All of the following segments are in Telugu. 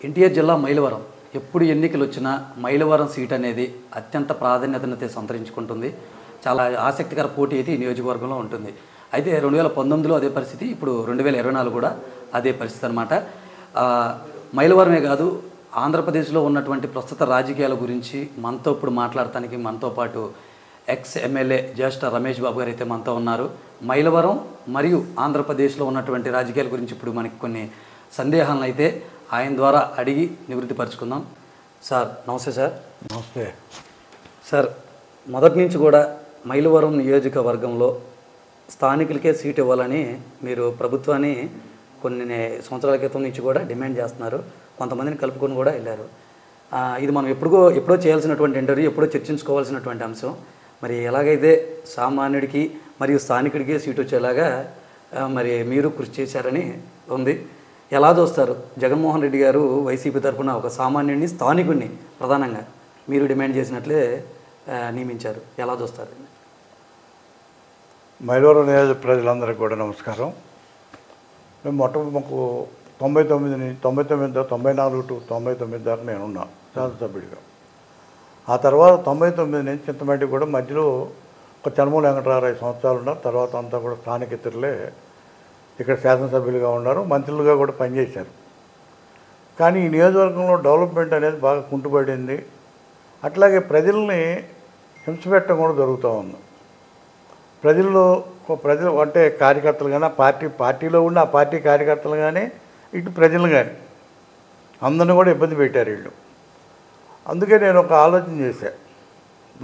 ఎన్టీఆర్ జిల్లా మైలవరం ఎప్పుడు ఎన్నికలు వచ్చినా మైలవరం సీట్ అనేది అత్యంత ప్రాధాన్యతను సంతరించుకుంటుంది. చాలా ఆసక్తికర పోటీ అయితే ఈ నియోజకవర్గంలో ఉంటుంది. అయితే 2019లో అదే పరిస్థితి, ఇప్పుడు 2024 కూడా అదే పరిస్థితి అనమాట. మైలవరమే కాదు, ఆంధ్రప్రదేశ్లో ఉన్నటువంటి ప్రస్తుత రాజకీయాల గురించి మనతో ఇప్పుడు మాట్లాడటానికి మనతో పాటు ఎక్స్ ఎమ్మెల్యే జ్యేష్ఠ రమేష్ బాబు గారు అయితే మనతో ఉన్నారు. మైలవరం మరియు ఆంధ్రప్రదేశ్లో ఉన్నటువంటి రాజకీయాల గురించి ఇప్పుడు మనకి కొన్ని సందేహాలను అయితే ఆయన ద్వారా అడిగి నివృత్తి పరుచుకుందాం. సార్ నమస్తే. సార్ నమస్తే సార్, మొదటి నుంచి కూడా మైలవరం నియోజకవర్గంలో స్థానికులకే సీట్ ఇవ్వాలని మీరు ప్రభుత్వాన్ని కొన్ని సంవత్సరాల క్రితం నుంచి కూడా డిమాండ్ చేస్తున్నారు. కొంతమందిని కలుపుకొని కూడా వెళ్ళారు. ఇది మనం ఎప్పుడో చేయాల్సినటువంటి ఇంటర్వ్యూ, ఎప్పుడో చర్చించుకోవాల్సినటువంటి అంశం. మరి ఎలాగైతే సామాన్యుడికి మరియు స్థానికుడికి సీట్ వచ్చేలాగా మరి మీరు కృషి చేశారని ఉంది. ఎలా చూస్తారు? జగన్మోహన్ రెడ్డి గారు వైసీపీ తరఫున ఒక సామాన్యుడిని, స్థానికుడిని ప్రధానంగా మీరు డిమాండ్ చేసినట్లే నియమించారు. ఎలా చూస్తారు? మైలవరం నియోజక ప్రజలందరికీ కూడా నమస్కారం. మేము మాకు 94 టు 99 దాకా నేను ఉన్నా శాసనసభ్యుడిగా. ఆ తర్వాత 99 నుంచి చింతమట్టి కూడా మధ్యలో ఒక చనమూల వెంకటరావు 5 సంవత్సరాలు ఉన్నారు. తర్వాత అంతా కూడా స్థానికేతరులే ఇక్కడ శాసనసభ్యులుగా ఉన్నారు, మంత్రులుగా కూడా పనిచేశారు. కానీ ఈ నియోజకవర్గంలో డెవలప్మెంట్ అనేది బాగా కుంటుపడింది. అట్లాగే ప్రజల్ని హింసపెట్టడం కూడా జరుగుతూ ఉంది. ప్రజలు అంటే కార్యకర్తలు కానీ, పార్టీలో ఉన్న ఆ పార్టీ కార్యకర్తలు కానీ, ఇటు ప్రజలు కానీ అందరిని కూడా ఇబ్బంది పెట్టారు వీళ్ళు. అందుకే నేను ఒక ఆలోచన చేశాను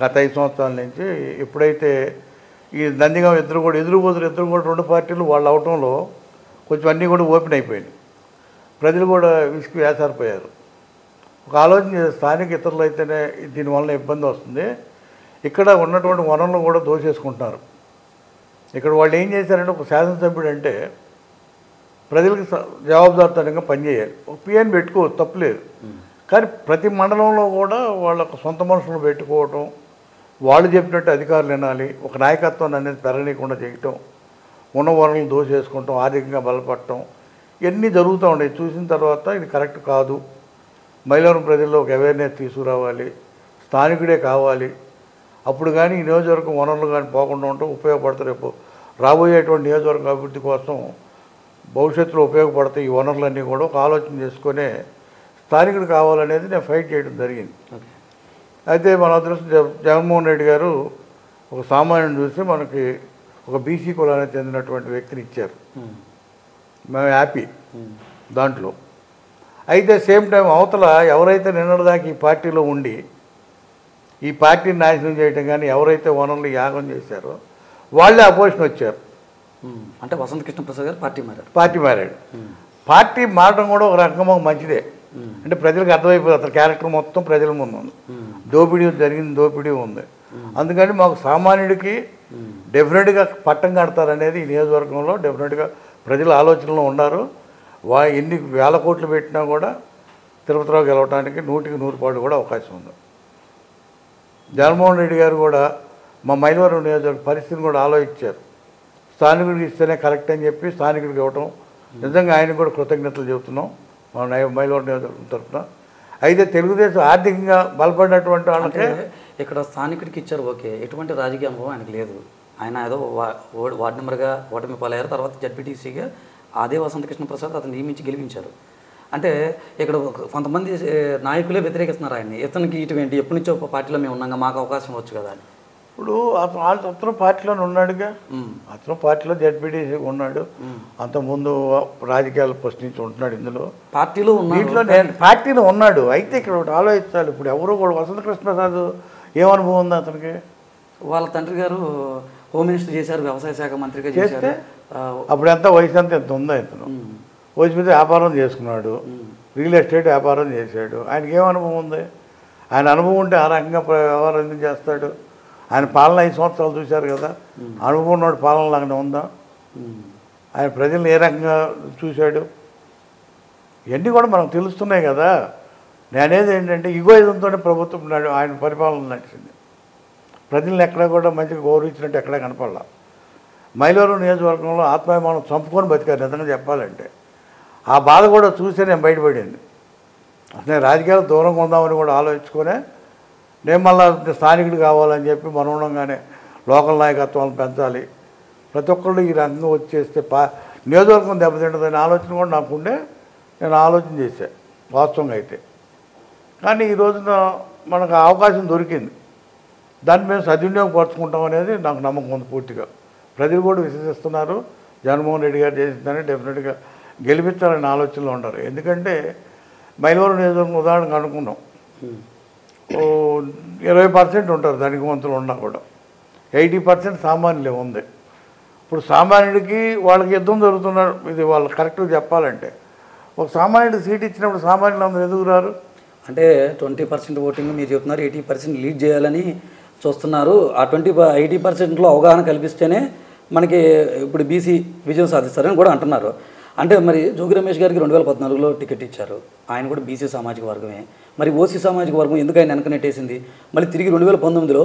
గత 5 సంవత్సరాల నుంచి. ఎప్పుడైతే ఈ నందిగాం ఇద్దరు కూడా 2 పార్టీలు వాళ్ళు అవటంలో కొంచెం అన్నీ కూడా ఓపెన్ అయిపోయినాయి. ప్రజలు కూడా విసికి వేసారిపోయారు. ఒక ఆలోచన చేస్తే స్థానిక ఇతరులు అయితేనే దీనివల్ల ఇబ్బంది వస్తుంది. ఇక్కడ ఉన్నటువంటి వనరులు కూడా దోచేసుకుంటున్నారు. ఇక్కడ వాళ్ళు ఏం చేశారంటే, ఒక శాసనసభ్యుడు అంటే ప్రజలకు జవాబుదారితనంగా పనిచేయాలి. ఒక పిఎన్ పెట్టుకోవచ్చు, తప్పులేదు. కానీ ప్రతి మండలంలో కూడా వాళ్ళకు సొంత మనుషులు పెట్టుకోవటం, వాళ్ళు చెప్పినట్టు అధికారులు వినాలి, ఒక నాయకత్వం అనేది పెరగనీయకుండా చేయటం, ఉన్న వనరులను దోచేసుకుంటాం, ఆర్థికంగా బలపడటం, ఇవన్నీ జరుగుతూ ఉన్నాయి. చూసిన తర్వాత ఇది కరెక్ట్ కాదు, మైలవరం ప్రజల్లో ఒక అవేర్నెస్ తీసుకురావాలి, స్థానికుడే కావాలి. అప్పుడు కానీ ఈ నియోజకవర్గం వనరులు కానీ పోకుండా ఉండటం ఉపయోగపడతారు. రేపు రాబోయేటువంటి నియోజకవర్గ అభివృద్ధి కోసం భవిష్యత్తులో ఉపయోగపడతాయి ఈ వనరులన్నీ కూడా. ఒక ఆలోచన చేసుకునే స్థానికుడు కావాలనేది నేను ఫైట్ చేయడం జరిగింది. అయితే మన అదృష్టం జగన్మోహన్ రెడ్డి గారు ఒక సామాన్యుని చూసి మనకి ఒక బీసీ కులానికి చెందినటువంటి వ్యక్తిని ఇచ్చారు. మేము హ్యాపీ దాంట్లో. అయితే సేమ్ టైం అవతల ఎవరైతే నిన్నటిదాకా ఈ పార్టీలో ఉండి ఈ పార్టీని నాశనం చేయడం కానీ, ఎవరైతే వనరులు యాగం చేశారో వాళ్ళే అపోజిషన్ వచ్చారు. అంటే వసంత కృష్ణ ప్రసాద్ గారు పార్టీ మారాడు. పార్టీ మారడం కూడా ఒక రకంగా మంచిదే. అంటే ప్రజలకు అర్థమైపోతుంది, అతని క్యారెక్టర్ మొత్తం ప్రజల ముందు ఉంది. దోపిడీ జరిగింది, దోపిడీ ఉంది. అందుకని మాకు సామాన్యుడికి డెఫినెట్గా పట్టం కడతారనేది ఈ నియోజకవర్గంలో డెఫినెట్గా ప్రజల ఆలోచనలో ఉన్నారు. ఎన్ని వేల కోట్లు పెట్టినా కూడా తిరుపతిరావు గెలవడానికి 100కి 100 కూడా అవకాశం ఉంది. జగన్మోహన్ రెడ్డి గారు కూడా మా మైలవరం నియోజకవర్గ పరిస్థితిని కూడా ఆలోచించారు. స్థానికుడికి ఇస్తేనే కరెక్ట్ అని చెప్పి స్థానికుడికి ఇవ్వటం నిజంగా ఆయనకు కూడా కృతజ్ఞతలు చెబుతున్నాం మా మైలవరం నియోజకవర్గం తరఫున. అయితే తెలుగుదేశం ఆర్థికంగా బలపడినటువంటి వాళ్ళకి ఇక్కడ స్థానికుడికి ఇచ్చారు, ఓకే, ఎటువంటి రాజకీయ అనుభవం ఆయనకు లేదు. ఆయన ఏదో వార్డు మెంబర్గా ఓటమి పాలయ్యారు, తర్వాత జడ్పీటీసీగా అదే వసంత కృష్ణ ప్రసాద్ అతను నియమించి గెలిపించారు. అంటే ఇక్కడ కొంతమంది నాయకులే వ్యతిరేకిస్తున్నారు ఆయన్ని. ఇతనికి ఇటువంటి ఎప్పటి నుంచో పార్టీలో మేము ఉన్నాగా మాకు అవకాశం వచ్చు కదా అని. ఇప్పుడు అతను పార్టీలోనే ఉన్నాడుగా, అతను పార్టీలో జడ్పీటీసీ ఉన్నాడు, అంతకుముందు రాజకీయాలు ప్రశ్నించి ఉంటున్నాడు. ఇందులో పార్టీలో దీంట్లో నేను పార్టీలో ఉన్నాడు. అయితే ఇక్కడ ఒకటి ఆలోచించాలి. ఇప్పుడు ఎవరు కూడా వసంత కృష్ణ ప్రసాద్ ఏమనుభవం ఉంది అతనికి? వాళ్ళ తండ్రి గారు హోమ్ మినిస్టర్ చేశారు, వ్యవసాయ శాఖ మంత్రిగా చేస్తే అప్పుడు ఎంత వయసు అంతా ఎంత ఉందో. ఇతను వయసు మీద వ్యాపారం చేసుకున్నాడు, రియల్ ఎస్టేట్ వ్యాపారం చేశాడు. ఆయనకి ఏం అనుభవం ఉంది? ఆయన అనుభవం ఉంటే ఆ రకంగా వ్యవహారం ఎందుకు చేస్తాడు? ఆయన పాలన 5 సంవత్సరాలు చూశారు కదా, అనుభవం ఉన్నాడు. పాలన లాగానే ఉందా? ఆయన ప్రజల్ని ఏ రకంగా చూశాడు? ఇవన్నీ కూడా మనకు తెలుస్తున్నాయి కదా. నేనేది ఏంటంటే ఈగోయిజంతోనే ప్రభుత్వం ఆయన పరిపాలన నడిచింది. ప్రజల్ని ఎక్కడా కూడా మంచిగా గౌరవించినట్టు ఎక్కడా కనపడాల. మైలవరం నియోజకవర్గంలో ఆత్మాభిమానం చంపుకొని బతికారు నిజంగా చెప్పాలంటే. ఆ బాధ కూడా చూసే నేను బయటపడింది. నేను రాజకీయాలు దూరంగా ఉందామని కూడా ఆలోచించుకొని నేను మళ్ళీ స్థానికుడు కావాలని చెప్పి మనం ఉండగానే లోకల్ నాయకత్వాలను పెంచాలి, ప్రతి ఒక్కళ్ళు ఈ రంగం వచ్చేస్తే నియోజకవర్గం దెబ్బతింటుందనే ఆలోచన కూడా నాకుండే నేను ఆలోచన చేశాను వాస్తవంగా అయితే. కానీ ఈ రోజున మనకు అవకాశం దొరికింది, దాన్ని మేము సద్వినియోగపరుచుకుంటాం అనేది నాకు నమ్మకం ఉంది పూర్తిగా. ప్రజలు కూడా విశ్వసిస్తున్నారు, జగన్మోహన్ రెడ్డి గారు చేసిందని డెఫినెట్గా గెలిపించాలనే ఆలోచనలో ఉంటారు. ఎందుకంటే మైలవరం నియోజకవర్గం ఉదాహరణకు అనుకున్నాం, 20% ఉంటారు ధనికవంతులు ఉన్నా కూడా, 80% సామాన్యులే ఉంది. ఇప్పుడు సామాన్యుడికి వాళ్ళకి యుద్ధం జరుగుతున్నారు, ఇది వాళ్ళు కరెక్ట్గా చెప్పాలంటే. ఒక సామాన్యుడికి సీట్ ఇచ్చినప్పుడు సామాన్యులు అందరూ ఎదుగు రారు అంటే 20% ఓటింగ్ మీరు చెప్తున్నారు, 80% లీడ్ చేయాలని చూస్తున్నారు. ఆ 80%లో అవగాహన కల్పిస్తేనే మనకి ఇప్పుడు బీసీ విజయం సాధిస్తారని కూడా అంటున్నారు. అంటే మరి జోగి రమేష్ గారికి 2014లో టికెట్ ఇచ్చారు, ఆయన కూడా బీసీ సామాజిక వర్గమే. మరి ఓసీ సామాజిక వర్గం ఎందుకు ఆయన వెనక నెట్టేసింది? మళ్ళీ తిరిగి 2019లో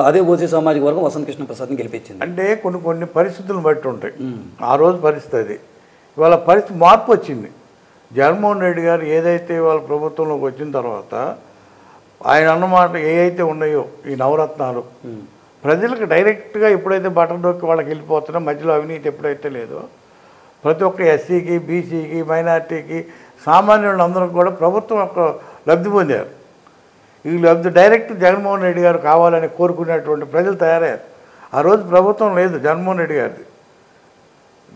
అదే ఓసీ సామాజిక వర్గం వసంత కృష్ణ ప్రసాద్ని గెలిపించింది. అంటే కొన్ని పరిస్థితులను బట్టి ఉంటాయి. ఆ రోజు పరిస్థితి అది, ఇవాళ పరిస్థితి మార్పు వచ్చింది. జగన్మోహన్ రెడ్డి గారు ఏదైతే వాళ్ళ ప్రభుత్వంలోకి వచ్చిన తర్వాత ఆయన అన్నమాట ఏవైతే ఉన్నాయో ఈ నవరత్నాలు ప్రజలకు డైరెక్ట్గా ఎప్పుడైతే బటన్ నొక్కి వాళ్ళకి వెళ్ళిపోతున్నా, మధ్యలో అవినీతి ఎప్పుడైతే లేదో ప్రతి ఒక్క ఎస్సీకి, బీసీకి, మైనార్టీకి, సామాన్యులందరికీ కూడా ప్రభుత్వం యొక్క లబ్ధి పొందారు. ఈ లబ్ధి డైరెక్ట్ జగన్మోహన్ రెడ్డి గారు కావాలని కోరుకునేటువంటి ప్రజలు తయారయ్యారు. ఆ రోజు ప్రభుత్వం లేదు జగన్మోహన్ రెడ్డి గారిది,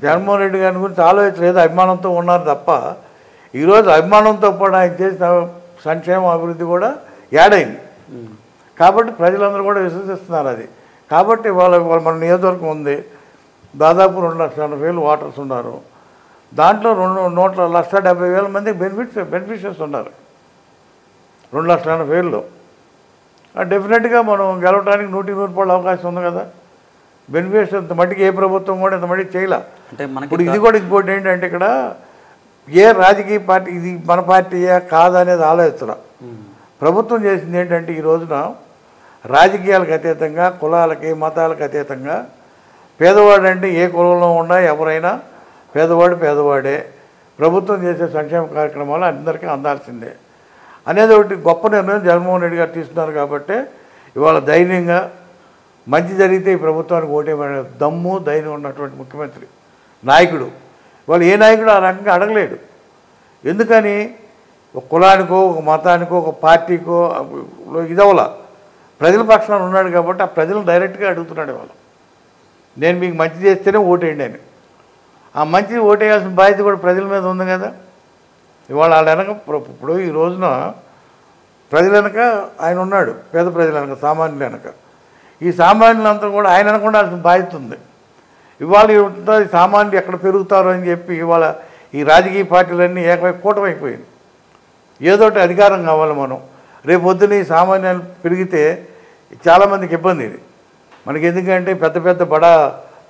జగన్మోహన్ రెడ్డి గారి గురించి ఆలోచన లేదు, అభిమానంతో ఉన్నారు తప్ప. ఈరోజు అభిమానంతో పాటు ఆయన చేసిన సంక్షేమ అభివృద్ధి కూడా యాడైంది. కాబట్టి ప్రజలందరూ కూడా విశ్వసిస్తున్నారు అది. కాబట్టి వాళ్ళ మన నియోజకవర్గం ఉంది, దాదాపు 2,80,000 ఓటర్స్ ఉన్నారు. దాంట్లో 1,70,000 మంది బెనిఫిషియర్స్ ఉన్నారు 2,80,000లో. డెఫినెట్గా మనం గెలవడానికి 100% అవకాశం ఉంది కదా. బెనిఫిట్స్ ఇంత మట్టికి ఏ ప్రభుత్వం కూడా ఇంత మట్టికి చేయలే. అంటే ఇప్పుడు ఇది కూడా ఇంకోటి ఏంటంటే ఇక్కడ ఏ రాజకీయ పార్టీ ఇది మన పార్టీయా కాదా అనేది ఆలోచన. ప్రభుత్వం చేసింది ఏంటంటే ఈ రోజున రాజకీయాలకు అతీతంగా, కులాలకి మతాలకు అతీతంగా పేదవాడు అంటే ఏ కులంలో ఉన్నా ఎవరైనా పేదవాడే, ప్రభుత్వం చేసే సంక్షేమ కార్యక్రమాలు అందరికీ అందాల్సిందే అనేది ఒకటి గొప్ప నిర్ణయం జగన్మోహన్ రెడ్డి గారు తీసుకున్నారు. కాబట్టి ఇవాళ ధైర్యంగా మంచి జరిగితే ఈ ప్రభుత్వానికి ఓటేయమనే దమ్ము ధైర్యం ఉన్నటువంటి ముఖ్యమంత్రి నాయకుడు. వాళ్ళు ఏ నాయకుడు ఆ రకంగా అడగలేడు. ఎందుకని ఒక కులానికో, ఒక మతానికో, ఒక పార్టీకో ఇదవలా, ప్రజల పక్షాన ఉన్నాడు కాబట్టి ఆ ప్రజలను డైరెక్ట్గా అడుగుతున్నాడు. వాళ్ళు నేను మీకు మంచి చేస్తేనే ఓటేయండి అని. ఆ మంచి ఓటేయాల్సిన బాధ్యత కూడా ప్రజల మీద ఉంది కదా. ఇవాళ వాళ్ళ వెనక ఇప్పుడు ఈ రోజున ప్రజల వెనక ఆయన ఉన్నాడు, పేద ప్రజల వెనక, సామాన్యుల వెనక. ఈ సామాన్యులంతా కూడా ఆయన వెనక ఉండాల్సిన బాధ్యత ఉంది. ఇవాళ ఈ సామాన్యులు ఎక్కడ పెరుగుతారో అని చెప్పి ఇవాళ ఈ రాజకీయ పార్టీలన్నీ కూటమైపోయింది. ఏదోటి అధికారం కావాలి మనం. రేపు పొద్దున్న ఈ సామాన్యాలు పెరిగితే చాలామందికి ఇబ్బంది ఇది మనకి. ఎందుకంటే పెద్ద బడా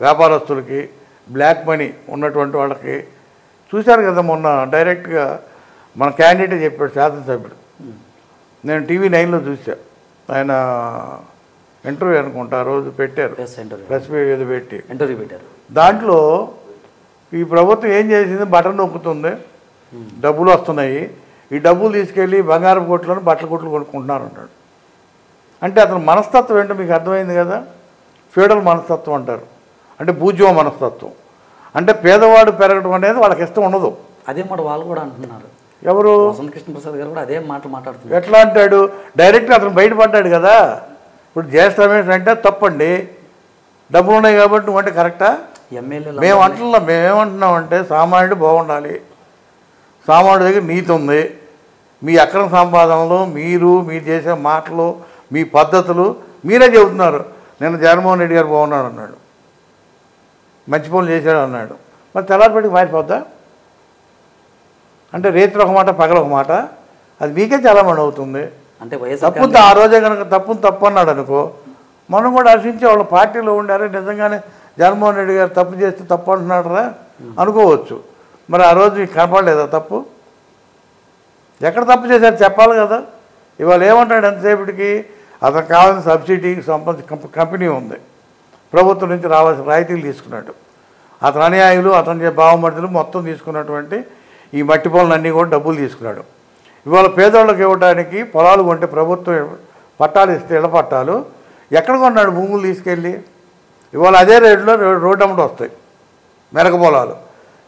వ్యాపారస్తులకి, బ్లాక్ మనీ ఉన్నటువంటి వాళ్ళకి చూశారు కదా. మొన్న డైరెక్ట్గా మన క్యాండిడేట్ చెప్పాడు, శాసనసభ్యుడు, నేను టీవీ 9లో చూసా, ఆయన ఇంటర్వ్యూ అనుకుంటా ఆ రోజు పెట్టారు, ప్రెస్ ఏదో పెట్టి ఇంటర్వ్యూ పెట్టారు. దాంట్లో ఈ ప్రభుత్వం ఏం చేసింది, బటన్ నొక్కుతుంది, డబ్బులు వస్తున్నాయి, ఈ డబ్బులు తీసుకెళ్ళి బంగారం కొట్లను, బట్టల కొట్లు కొనుక్కుంటున్నారు అన్నాడు. అంటే అతని మనస్తత్వం ఏంటో మీకు అర్థమైంది కదా. ఫ్యూడల్ మనస్తత్వం అంటారు, అంటే భూజ్యమ మనస్తత్వం. అంటే పేదవాడు పెరగడం అనేది వాళ్ళకి ఇష్టం ఉండదు. అదే మాట వాళ్ళు కూడా అంటున్నారు. ఎవరు? వసంత కృష్ణ ప్రసాద్ గారు కూడా అదే మాట మాట్లాడుతున్నారు. ఎట్లా అంటాడు? డైరెక్ట్గా అతను బయటపడ్డాడు కదా. ఇప్పుడు జ్యేష్ఠ రమేష్ అంటే తప్పండి, డబ్బులు ఉన్నాయి కాబట్టి నువ్వు అంటే కరెక్టా? ఎమ్మెల్యేలు మేమేమంటున్నామంటే సామాన్యుడు బాగుండాలి, సామాన్యుడి దగ్గర నీతి ఉంది, మీ అక్రమ సంపాదనలో మీరు చేసే మాటలు, మీ పద్ధతులు మీరే చెబుతున్నారు. నేను జగన్మోహన్ రెడ్డి గారు బాగున్నాడు అన్నాడు, మంచి పనులు చేశాడు అన్నాడు. మరి తెల్లారిపేటకి మారిపోద్దా? అంటే రేత్రి ఒక మాట, పగల ఒక మాట, అది మీకే చాలామంది అవుతుంది. అంటే తప్పు ఆ రోజే కనుక తప్పు అన్నాడు అనుకో, మనం కూడా హర్షించే వాళ్ళ పార్టీలో ఉండారే నిజంగానే జగన్మోహన్ రెడ్డి గారు తప్పు చేస్తే తప్పు అంటున్నాడు రా అనుకోవచ్చు. మరి ఆ రోజు మీకు కనపడలేదా తప్పు? ఎక్కడ తప్పు చేశారు చెప్పాలి కదా. ఇవాళ ఏమంటాడు ఎంతసేపటికి, అతనికి కావాల్సిన సబ్సిడీకి సంబంధించి కంపెనీ ఉంది, ప్రభుత్వం నుంచి రావాల్సిన రాయితీలు తీసుకున్నాడు. అతని అనుయాయులు, అతని బావమర్దులు మొత్తం తీసుకున్నటువంటి ఈ మట్టి పనులన్నీ కూడా డబ్బులు తీసుకున్నాడు. ఇవాళ పేదవాళ్ళకి ఇవ్వడానికి పొలాలు కొంటే ప్రభుత్వం పట్టాలు ఇస్తే ఇళ్ళ పట్టాలు ఎక్కడ కొన్నాడు భూములు తీసుకెళ్ళి? ఇవాళ అదే రేట్లో రోడ్డు అమ్మట వస్తాయి మెరక పొలాలు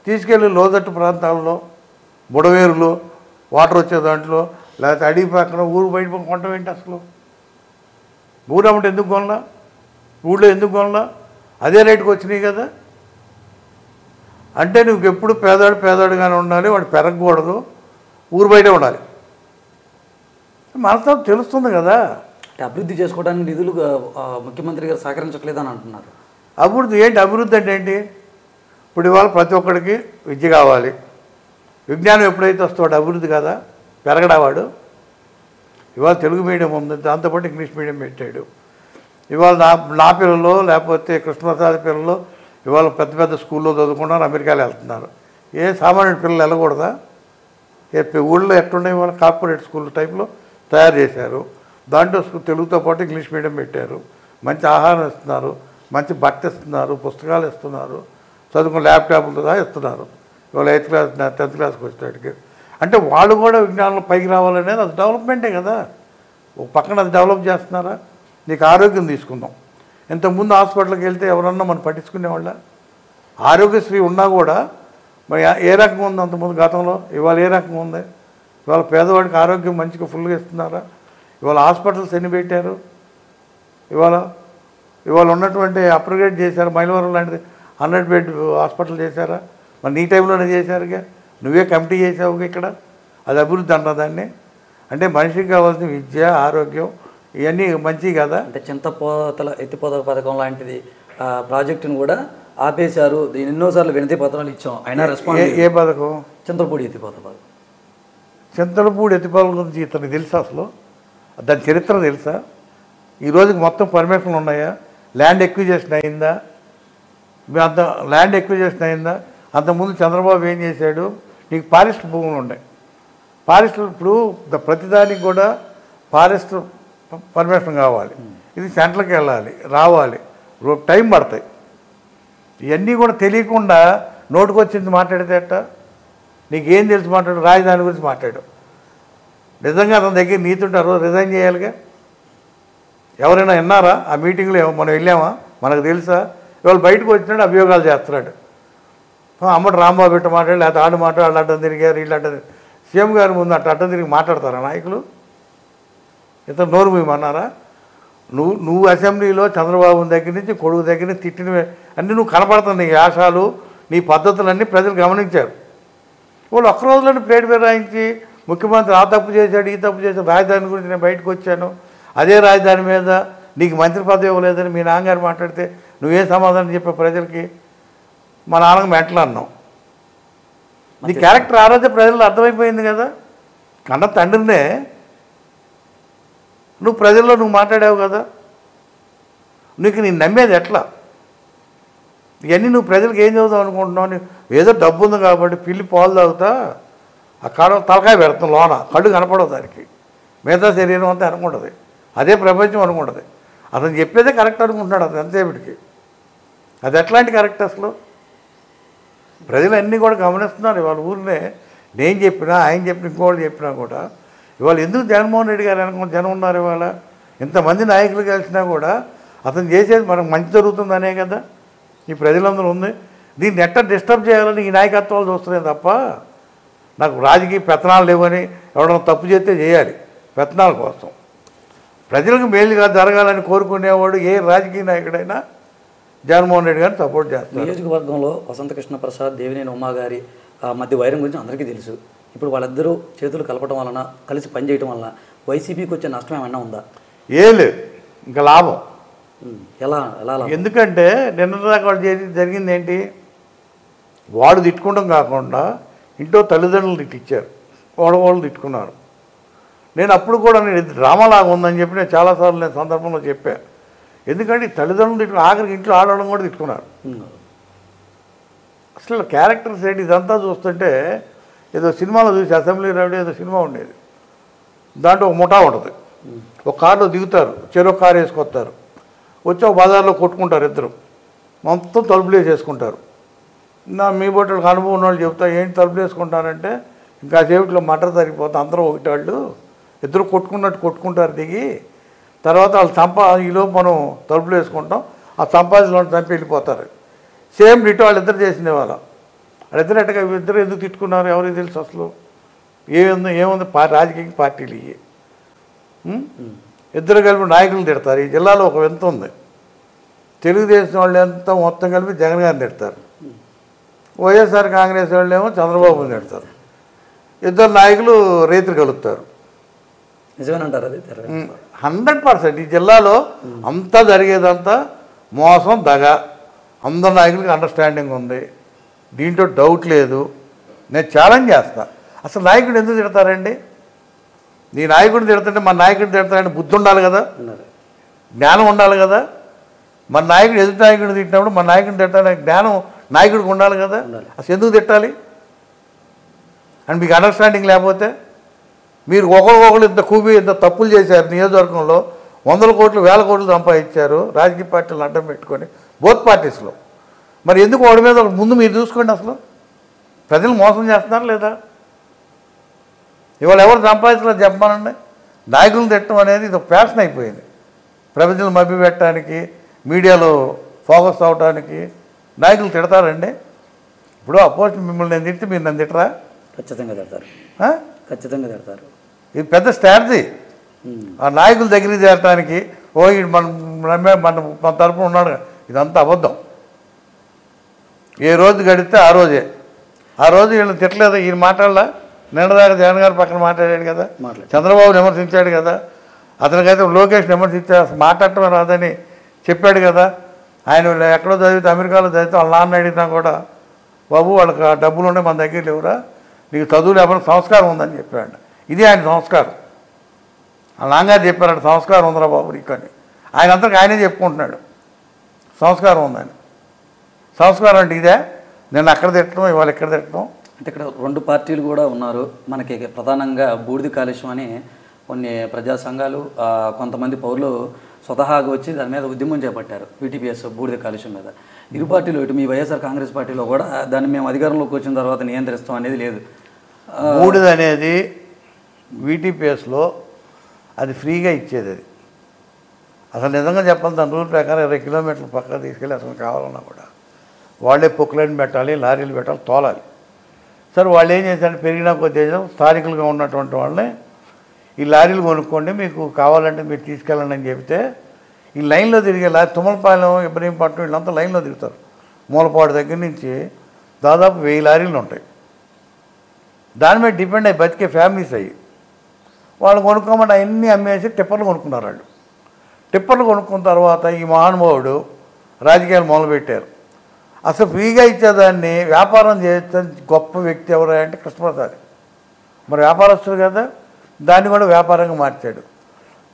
తీసుకెళ్ళి లోతట్టు ప్రాంతాల్లో బుడవేరులో వాటర్ వచ్చే దాంట్లో లేకపోతే అడవి పక్కన ఊరు బయట కొనడం ఏంటి అసలు? ఊరు అమ్మట ఎందుకు కొనలా? ఊళ్ళో ఎందుకు కొనలా? అదే రేటుకి వచ్చినాయి కదా. అంటే నువ్వు ఎప్పుడు పేదవాడుగానే ఉండాలి, వాడు పెరగకూడదు, ఊరు బయటే ఉండాలి. మనతో తెలుస్తుంది కదా. అభివృద్ధి చేసుకోవడానికి నిధులు ముఖ్యమంత్రి గారు సహకరించట్లేదని అంటున్నారు. అభివృద్ధి అంటే ఏంటి? ఇప్పుడు ఇవాళ ప్రతి ఒక్కడికి విద్య కావాలి, విజ్ఞానం ఎప్పుడైతే వస్తాడు అభివృద్ధి కదా, పెరగడావాడు. ఇవాళ తెలుగు మీడియం ఉంది, దాంతోపాటు ఇంగ్లీష్ మీడియం పెట్టాడు. ఇవాళ నా పిల్లలు లేకపోతే కృష్ణప్రసాద్ పిల్లలు ఇవాళ పెద్ద పెద్ద స్కూల్లో చదువుకున్నారు, అమెరికాలో వెళ్తున్నారు. ఏ సామాన్య పిల్లలు వెళ్ళకూడదా? ఊళ్ళో ఎట్లున్నాయి ఇవాళ కార్పొరేట్ స్కూల్ టైప్లో తయారు చేశారు. దాంట్లో తెలుగుతో పాటు ఇంగ్లీష్ మీడియం పెట్టారు. మంచి ఆహారం ఇస్తున్నారు, మంచి బట్ట ఇస్తున్నారు, పుస్తకాలు ఇస్తున్నారు, చదువుకున్న ల్యాప్టాప్లతో సహా ఇస్తున్నారు. ఇవాళ 8th క్లాస్ 10th క్లాస్కి వచ్చేటికి. అంటే వాళ్ళు కూడా విజ్ఞానంలో పైకి రావాలనేది అది డెవలప్మెంటే కదా. ఒక పక్కన అది డెవలప్ చేస్తున్నారా? నీకు ఆరోగ్యం తీసుకుందాం. ఇంతకుముందు హాస్పిటల్కి వెళ్తే ఎవరన్నా మనం పట్టించుకునేవాళ్ళ? ఆరోగ్యశ్రీ ఉన్నా కూడా మరి ఏ రకంగా ఉంది అంతకుముందు గతంలో, ఇవాళ ఏ రకంగా ఉంది? ఇవాళ పేదవాడికి ఆరోగ్యం మంచిగా ఫుల్గా ఇస్తున్నారా? ఇవాళ హాస్పిటల్స్ ఎన్ని పెట్టారు? ఇవాళ ఉన్నటువంటి అప్గ్రేడ్ చేశారు. మైలవరం లాంటిది 100 బెడ్ హాస్పిటల్ చేశారా? మరి నీ టైంలోనే చేశారుగా, నువ్వే కమిటీ చేసావుగా ఇక్కడ. అది అభివృద్ధి అన్న దాన్ని. అంటే మనిషికి కావాల్సిన విద్య, ఆరోగ్యం ఇవన్నీ మంచివి కదా. అంటే చింతపోతల ఎత్తిపోతల పథకం లాంటిది ప్రాజెక్టును కూడా ఆపేశారు. దీని ఎన్నోసార్లు వినతి పత్రాలు ఇచ్చాం, అయినా రెస్పాన్స్. ఏ పథకం? చింతలపూడి ఎత్తిపోత పథకం. చింతలపూడి ఎత్తిపోతల గురించి ఇతనికి తెలుసా అసలు? దాని చరిత్ర తెలుసా? ఈ రోజుకి మొత్తం పర్మిషన్లు ఉన్నాయా? ల్యాండ్ ఎక్విజేషన్ అయిందా? అంత ల్యాండ్ ఎక్విజేషన్ అయిందా? అంతకుముందు చంద్రబాబు ఏం చేశాడు? నీకు ఫారెస్ట్ భూములు ఉన్నాయి. ఫారెస్ట్ ఇప్పుడు ప్రతిదానికి కూడా ఫారెస్ట్ పర్మిషన్ కావాలి. ఇది సెంట్రల్కి వెళ్ళాలి, రావాలి, టైం పడతాయి. ఇవన్నీ కూడా తెలియకుండా నోటుకొచ్చింది మాట్లాడితే అట్ట. నీకేం తెలిసి మాట్లాడు? రాజధాని గురించి మాట్లాడు. నిజంగా అతని దగ్గర నీతుంటారో రిజైన్ చేయాలిగా. ఎవరైనా విన్నారా ఆ మీటింగ్లో? మనం వెళ్ళామా? మనకు తెలుసా? ఇవాళ బయటకు వచ్చినాడు అభియోగాలు చేస్తున్నాడు. అమ్మటి రాంబాబు ఇట్ట మాట్లాడి, లేకపోతే ఆడు మాట్లాడు, అడ్డం తిరిగారు, వీళ్ళు అడ్డం. సీఎం గారి ముందు అడ్డం తిరిగి మాట్లాడతారా నాయకులు? ఇతను నోరు మూయమన్నారా? నువ్వు అసెంబ్లీలో చంద్రబాబు దగ్గర నుంచి కొడుకు దగ్గర నుంచి తిట్టినవే అన్నీ నువ్వు కనపడుతున్న నీ యాసాలు, నీ పద్ధతులన్నీ ప్రజలు గమనించారు. వాళ్ళు ఒక్క రోజులోనే ప్లేట్ మీద రాయించి ముఖ్యమంత్రి ఆ తప్పు చేశాడు, ఈ తప్పు చేశాడు, రాజధాని గురించి నేను బయటకు వచ్చాను, అదే రాజధాని మీద నీకు మంత్రి పదవి ఇవ్వలేదని మీ నాన్నగారు మాట్లాడితే నువ్వేం సమాధానం చెప్పావు ప్రజలకి? మా నాన్నకు మెంటలు అన్నావు. నీ క్యారెక్టర్ ఆ రోజే ప్రజలు అర్థమైపోయింది కదా. కన్న తండ్రినే నువ్వు ప్రజల్లో నువ్వు మాట్లాడావు కదా. నీకు నేను నమ్మేది ఎట్లా? ఇవన్నీ నువ్వు ప్రజలకు ఏం చదువుతావు అనుకుంటున్నావు? ఏదో డబ్బు ఉంది కాబట్టి పిల్లి పాలు తాగుతా ఆ కాడ తలకాయ పెడతాం లోన, కళ్ళు కనపడవు దానికి, మిగతా శరీరం అంతా అనుకుంటుంది. అదే ప్రపంచం అనుకుంటుంది. అతను చెప్పేదే కరెక్ట్ అనుకుంటున్నాడు అతను ఎంతసేపటికి. అది ఎట్లాంటి కరెక్ట్ అసలు? ప్రజలు అన్నీ కూడా గమనిస్తున్నారు. ఇవాళ ఊరినే నేను చెప్పినా, ఆయన చెప్పిన ఇంకోళ్ళు చెప్పినా కూడా ఇవాళ ఎందుకు జగన్మోహన్ రెడ్డి గారు అనుకున్న జనం ఉన్నారు. ఇవాళ ఇంతమంది నాయకులు కలిసినా కూడా అతను చేసేది మనకు మంచి జరుగుతుందనే కదా ఈ ప్రజలందరూ ఉంది. దీన్ని ఎట్లా డిస్టర్బ్ చేయాలని ఈ నాయకత్వాలు చూస్తున్నాయి తప్ప నాకు రాజకీయ పెత్తనాలు లేవని ఎవడన్నా తప్పు చేస్తే చేయాలి పెత్తనాల కోసం. ప్రజలకు మేలుగా జరగాలని కోరుకునేవాడు ఏ రాజకీయ నాయకుడైనా జగన్మోహన్ రెడ్డి గారిని సపోర్ట్ చేస్తారు. నియోజకవర్గంలో వసంత కృష్ణ ప్రసాద్, దేవినేని ఉమా గారి మధ్య వైరం గురించి అందరికీ తెలుసు. ఇప్పుడు వాళ్ళిద్దరూ చేతులు కలపడం వలన, కలిసి పనిచేయడం వలన వైసీపీకి వచ్చే నష్టం ఏమైనా ఉందా? ఏం లేదు, ఇంకా లాభం. ఎలా ఎలా? ఎందుకంటే నిన్నదాకా వాడు జరిగింది ఏంటి? వాడు తిట్టుకోవడం కాకుండా ఇంట్లో తల్లిదండ్రులు తిట్టించారు, వాళ్ళు తిట్టుకున్నారు. నేను అప్పుడు కూడా నేను డ్రామాలాగా ఉందని చెప్పి నేను చాలాసార్లు నేను సందర్భంలో చెప్పాను. ఎందుకంటే తల్లిదండ్రులు తిట్టుకుని ఆఖరికి ఇంట్లో ఆడవడం కూడా తిట్టుకున్నారు. అసలు క్యారెక్టర్స్ ఏంటి ఇదంతా చూస్తుంటే ఏదో సినిమాలో చూసి అసెంబ్లీ రౌడీ ఏదో సినిమా ఉండేది, దాంట్లో ఒక ముఠా ఉంటుంది. ఒక కారులో దిగుతారు, చెరో కారు వేసుకొస్తారు, వచ్చి ఒక బజార్లో కొట్టుకుంటారు, ఇద్దరు మొత్తం తలుపులు వేసేసుకుంటారు. మీ బొట్టలకు అనుభవం ఉన్న వాళ్ళు చెప్తా ఏంటి తలుపులు వేసుకుంటారంటే ఇంకా సేపట్లో మటర్ సరిపోతే అందరూ ఒకటి వాళ్ళు ఇద్దరు కొట్టుకున్నట్టు కొట్టుకుంటారు దిగి తర్వాత వాళ్ళు ఈలోపు మనం తలుపులు వేసుకుంటాం ఆ సంపాదించిన చంపి వెళ్ళిపోతారు. సేమ్ డిటో వాళ్ళిద్దరు చేసింది వాళ్ళిద్దరు అట్టగా ఇద్దరు ఎందుకు తిట్టుకున్నారు ఎవరికి తెలుసు అసలు ఏముంది రాజకీయ పార్టీలు ఇవి ఇద్దరు కలిపి నాయకులు తిడతారు. ఈ జిల్లాలో ఒక వింత ఉంది, తెలుగుదేశం వాళ్ళు ఎంత మొత్తం కలిపి జగన్ గారిని తిడతారు, వైఎస్ఆర్ కాంగ్రెస్ వాళ్ళు ఏమో చంద్రబాబుని తిడతారు. ఇద్దరు నాయకులు రైతులు కలుపుతారు. నిజమేనంటారు అది 100%. ఈ జిల్లాలో అంతా జరిగేదంతా మోసం దగ. అందరు నాయకులకి అండర్స్టాండింగ్ ఉంది, దీంట్లో డౌట్ లేదు. నేను ఛాలెంజ్ చేస్తా, అసలు నాయకుడు ఎందుకు తిడతారండి? నీ నాయకుడిని తిడతాంటే మన నాయకుడిని తిడతాడంటే బుద్ధి ఉండాలి కదా, జ్ఞానం ఉండాలి కదా. మన నాయకుడు ఎదుటి నాయకుడిని తిట్టినప్పుడు మన నాయకుడిని తిట్టాలని జ్ఞానం నాయకుడికి ఉండాలి కదా. అసలు ఎందుకు తిట్టాలి అని మీకు అండర్స్టాండింగ్ లేకపోతే మీరు ఒకరికొకరు ఇంత తప్పులు చేశారు. నియోజకవర్గంలో 100 కోట్లు 1000 కోట్లు సంపాదించారు రాజకీయ పార్టీలను అడ్డం పెట్టుకొని బోత్ పార్టీస్లో. మరి ఎందుకు వాడి మీద ముందు మీరు చూసుకోండి. అసలు ప్రజలు మోసం చేస్తున్నారు లేదా? ఇవాళ ఎవరు సంపాదించలేదు చెప్పానండి. నాయకులను తిట్టడం అనేది ఇది ఒక ఫ్యాషన్ అయిపోయింది. ప్రజలు మభ్య పెట్టడానికి మీడియాలో ఫోకస్ అవడానికి నాయకులు తిడతారండి. ఇప్పుడు అపోజ్ మిమ్మల్ని నేను తిడితే మీరు నన్ను తిట్టరా? ఖచ్చితంగా తిడతారు, ఖచ్చితంగా తిడతారు. ఇది పెద్ద స్ట్రాటజీ. ఆ నాయకుల దగ్గరికి చేరటానికి మన తరపున ఉన్నాడు. ఇదంతా అబద్ధం. ఏ రోజు గడిస్తే ఆ రోజు వీళ్ళని తిట్టలేదు. ఈయన మాట్లాడలా? నిన్నదాకా జగన్ గారు పక్కన మాట్లాడాడు కదా, చంద్రబాబు విమర్శించాడు కదా, అతనికైతే లోకేష్ విమర్శించాడు, అసలు మాట్లాడటం రాదని చెప్పాడు కదా. ఆయన ఎక్కడో చదివితే అమెరికాలో చదివితే వాళ్ళ నాన్న అడిగినా కూడా బాబు వాళ్ళకి డబ్బులు ఉండే మన దగ్గర లేవురా, నీకు చదువు లేకపోతే సంస్కారం ఉందని చెప్పాడు. ఇది ఆయన సంస్కారం. వాళ్ళ నాన్నగారు చెప్పారంట సంస్కారం ఉందిరా బాబు నీకు అని. ఆయన అంతకు ఆయనే చెప్పుకుంటున్నాడు సంస్కారం ఉందని. సంస్కారం అంటే ఇదే, నేను అక్కడ తిట్టడం ఇవాళ ఇక్కడ తిట్టడం. అంటే ఇక్కడ 2 పార్టీలు కూడా ఉన్నారు మనకి. ప్రధానంగా బూడిద కాలుష్యం అని కొన్ని ప్రజా సంఘాలు కొంతమంది పౌరులు స్వతహాగా వచ్చి దాని మీద ఉద్యమం చేపట్టారు. వీటీపీఎస్ బూడిద కాలుష్యం మీద. ఇరు పార్టీలు ఇటు మీ వైఎస్ఆర్ కాంగ్రెస్ పార్టీలో కూడా దాన్ని మేము అధికారంలోకి వచ్చిన తర్వాత నియంత్రిస్తాం అనేది లేదు. బూడిద అనేది వీటీపీఎస్లో అది ఫ్రీగా ఇచ్చేది. అది అసలు నిజంగా చెప్పాలి, దాని రూల్ ప్రకారం 20 కిలోమీటర్ల పక్కన తీసుకెళ్ళి అసలు కావాలన్నా కూడా వాళ్ళే పొక్కులైన్ పెట్టాలి, లారీలు పెట్టాలి, తోలాలి. సరే వాళ్ళు ఏం చేశారంటే పెరిగిన కొద్ది స్థానికులుగా ఉన్నటువంటి వాళ్ళని ఈ లారీలు కొనుక్కోండి, మీకు కావాలంటే మీరు తీసుకెళ్ళండి అని చెబితే ఈ లైన్లో తిరిగే తుమ్మలపాలెం, ఇబ్రహీంపట్నం వీళ్ళంతా లైన్లో దిగుతారు. మూలపాడు దగ్గర నుంచి దాదాపు 1000 లారీలు ఉంటాయి. దాని మీద డిపెండ్ అయ్యి బతికే ఫ్యామిలీస్ అయ్యి వాళ్ళు కొనుక్కోమని అవన్నీ అమ్మేసి టిప్పర్లు కొనుక్కున్నారు. వాళ్ళు టిప్పర్లు కొనుక్కున్న తర్వాత ఈ మహానుభావుడు రాజకీయాలు మొదలుపెట్టారు. అసలు ఫ్రీగా ఇచ్చేదాన్ని వ్యాపారం చేస్తే గొప్ప వ్యక్తి ఎవరు అంటే కృష్ణప్రసాద్. మరి వ్యాపారస్తుడు కదా, దాన్ని కూడా వ్యాపారంగా మార్చాడు.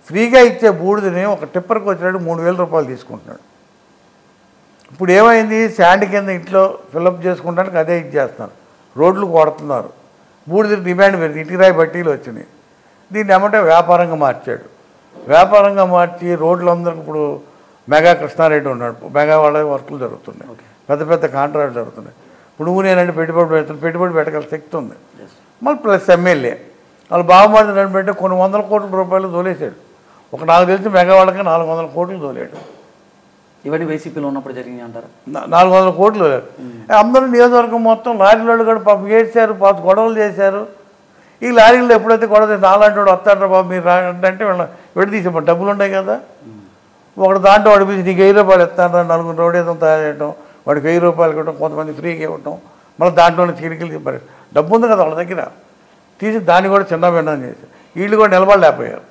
ఫ్రీగా ఇచ్చే బూడిదని ఒక టిప్పర్కి వచ్చాడు 3000 రూపాయలు తీసుకుంటున్నాడు. ఇప్పుడు ఏమైంది, శాండ్ కింద ఇంట్లో ఫిల్అప్ చేసుకుంటానికి అదే ఇచ్చేస్తున్నారు. రోడ్లు కొడుతున్నారు, బూడిద డిమాండ్ పెరిగింది, ఇటురాయి బట్టీలు వచ్చినాయి. దీన్ని ఏమంటే వ్యాపారంగా మార్చాడు. వ్యాపారంగా మార్చి రోడ్లందరికీ ఇప్పుడు మెగా కృష్ణారెడ్డి ఉన్నాడు, మెగా వాళ్ళ వర్కులు జరుగుతున్నాయి, పెద్ద పెద్ద కాంట్రాక్ట్లు జరుగుతున్నాయి. ఇప్పుడు నేనంటే పెట్టుబడి పెట్టగల శక్తి ఉంది. మళ్ళీ ప్లస్ ఎమ్మెల్యే వాళ్ళు బాగుపడి పెట్టి కొన్ని 100 కోట్ల రూపాయలు తోలేశాడు. నాకు తెలిసి మెగా వాళ్ళకి 400 కోట్లు తోలేడు. ఇవన్నీ వైసీపీలో ఉన్నప్పుడు జరిగింది అంటారు. 400 కోట్లు తోలేడు. అందరూ నియోజకవర్గం మొత్తం లారీలు కూడా పాపం ఏడ్చారు, పాపం గొడవలు చేశారు. ఈ లారీల్లో ఎప్పుడైతే గొడవ నాలాంటి వాడు వస్తాడు బాబు మీరు అంటే విడదీసేప్పుడు డబ్బులు ఉన్నాయి కదా. ఒకడు దాంట్లో వాడి పిలిచి నీకు 1000 రూపాయలు ఇస్తాను, 4 రోడ్ ఏదో తయారు చేయడం, వాడికి 1000 రూపాయలు ఇవ్వడం, కొంతమంది ఫ్రీగా ఇవ్వటం, మళ్ళీ దాంట్లోనే చిరికిలు చెప్పారు. డబ్బు ఉంది కదా వాళ్ళ దగ్గర, తీసి దాన్ని కూడా చిన్న భిన్నం చేశారు. వీళ్ళు కూడా నిలబడలేకపోయారు.